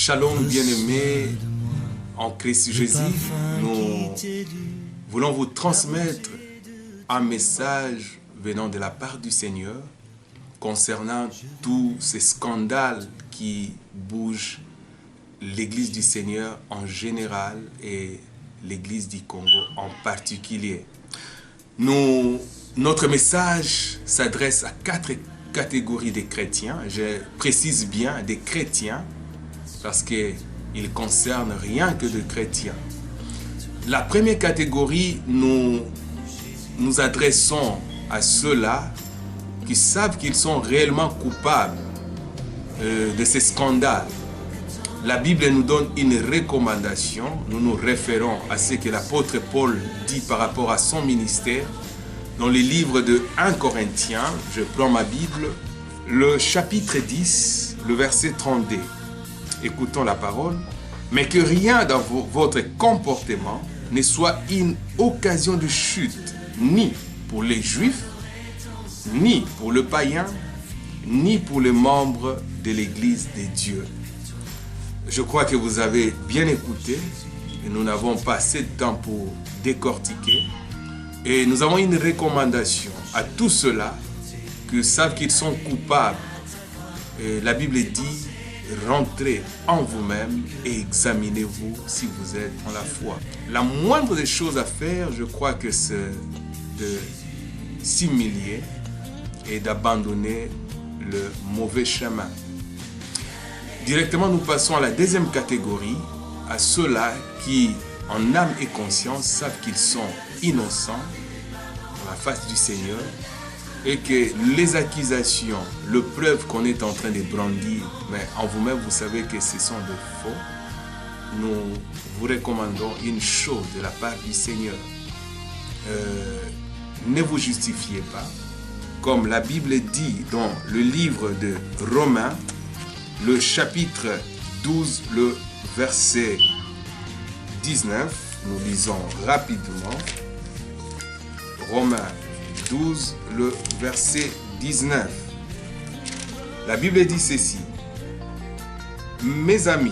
Shalom bien-aimés en Christ Jésus, nous voulons vous transmettre un message venant de la part du Seigneur concernant tous ces scandales qui bougent l'Église du Seigneur en général et l'Église du Congo en particulier. Notre message s'adresse à 4 catégories de chrétiens. Je précise bien des chrétiens parce qu'il ne concerne rien que de chrétiens. La première catégorie, nous adressons à ceux-là qui savent qu'ils sont réellement coupables de ces scandales. La Bible nous donne une recommandation. Nous nous référons à ce que l'apôtre Paul dit par rapport à son ministère. Dans le livre de 1 Corinthiens, je prends ma Bible, le chapitre 10, le verset 32. Écoutons la parole. Mais que rien dans votre comportement ne soit une occasion de chute, ni pour les Juifs, ni pour le païen, ni pour les membres de l'Église de Dieu. Je crois que vous avez bien écouté et nous n'avons pas assez de temps pour décortiquer. Et nous avons une recommandation à tous ceux-là qui savent qu'ils sont coupables. Et la Bible dit, rentrez en vous-même et examinez-vous si vous êtes en la foi. La moindre des choses à faire, je crois que c'est de s'humilier et d'abandonner le mauvais chemin. Directement, nous passons à la deuxième catégorie, à ceux-là qui, en âme et conscience, savent qu'ils sont innocents dans la face du Seigneur et que les accusations, les preuves qu'on est en train de brandir, mais en vous-même, vous savez que ce sont des faux. Nous vous recommandons une chose de la part du Seigneur. Ne vous justifiez pas. Comme la Bible dit dans le livre de Romains, le chapitre 12, le verset 19, nous lisons rapidement. Romains 12, le verset 19. La Bible dit ceci. Mes amis,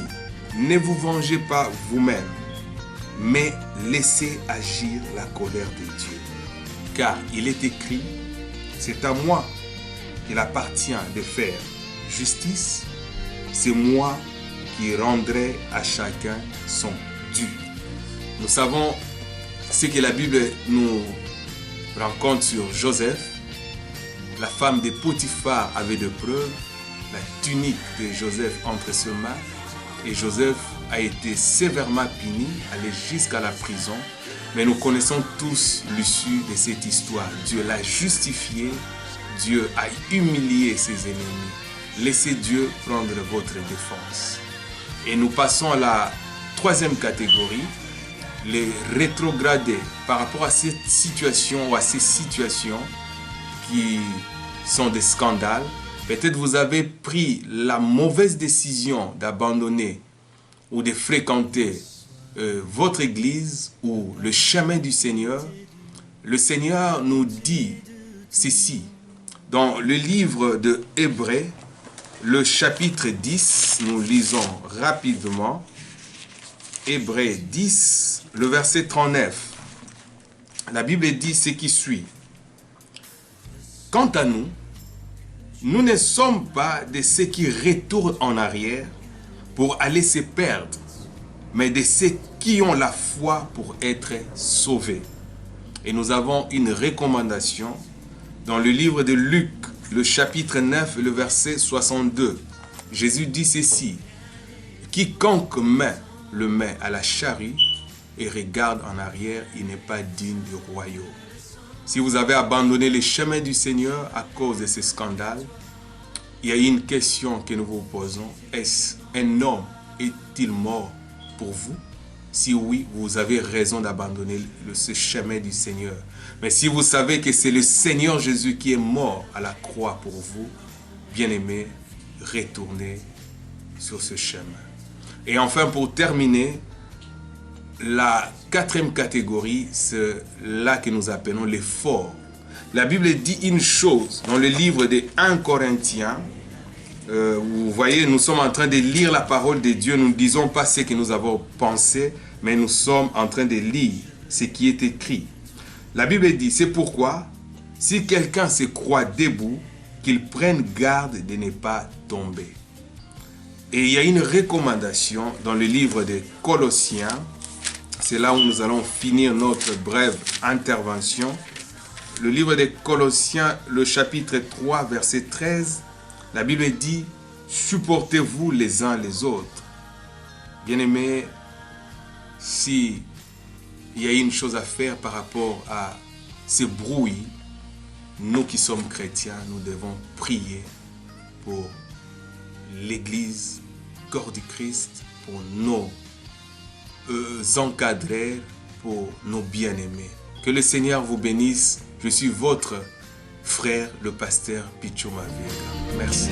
ne vous vengez pas vous-même, mais laissez agir la colère de Dieu. Car il est écrit, c'est à moi qu'il appartient de faire justice, c'est moi qui rendrai à chacun son dû. Nous savons ce que la Bible nous rencontre sur Joseph. La femme de Potiphar avait de preuves, la tunique de Joseph entre ses mains, et Joseph a été sévèrement puni, allé jusqu'à la prison. Mais nous connaissons tous l'issue de cette histoire. Dieu l'a justifié, Dieu a humilié ses ennemis. Laissez Dieu prendre votre défense. Et nous passons à la troisième catégorie, les rétrogradés par rapport à cette situation ou à ces situations qui sont des scandales. Peut-être vous avez pris la mauvaise décision d'abandonner ou de fréquenter votre église ou le chemin du Seigneur. Le Seigneur nous dit ceci dans le livre de Hébreux, le chapitre 10, nous lisons rapidement. Hébreux 10, le verset 39. La Bible dit ce qui suit. Quant à nous, nous ne sommes pas de ceux qui retournent en arrière pour aller se perdre, mais de ceux qui ont la foi pour être sauvés. Et nous avons une recommandation dans le livre de Luc, le chapitre 9, le verset 62. Jésus dit ceci. Quiconque met le met à la charrue et regarde en arrière, il n'est pas digne du royaume. Si vous avez abandonné les chemins du Seigneur à cause de ce scandale, il y a une question que nous vous posons. Est-ce un homme est-il mort pour vous? Si oui, vous avez raison d'abandonner ce chemin du Seigneur. Mais si vous savez que c'est le Seigneur Jésus qui est mort à la croix pour vous, bien-aimés, retournez sur ce chemin. Et enfin, pour terminer, la quatrième catégorie, c'est là que nous appelons les forts. La Bible dit une chose dans le livre de 1 Corinthiens, Vous voyez, nous sommes en train de lire la parole de Dieu. Nous ne disons pas ce que nous avons pensé, mais nous sommes en train de lire ce qui est écrit. La Bible dit, c'est pourquoi, si quelqu'un se croit debout, qu'il prenne garde de ne pas tomber. Et il y a une recommandation dans le livre de Colossiens. C'est là où nous allons finir notre brève intervention. Le livre de Colossiens, le chapitre 3, verset 13, la Bible dit « Supportez-vous les uns les autres ». Bien-aimés, si il y a une chose à faire par rapport à ce bruit, nous qui sommes chrétiens, nous devons prier pour l'Église, corps du Christ, pour nos encadrés, pour nos bien-aimés. Que le Seigneur vous bénisse. Je suis votre frère, le pasteur Pichou Mavega. Merci.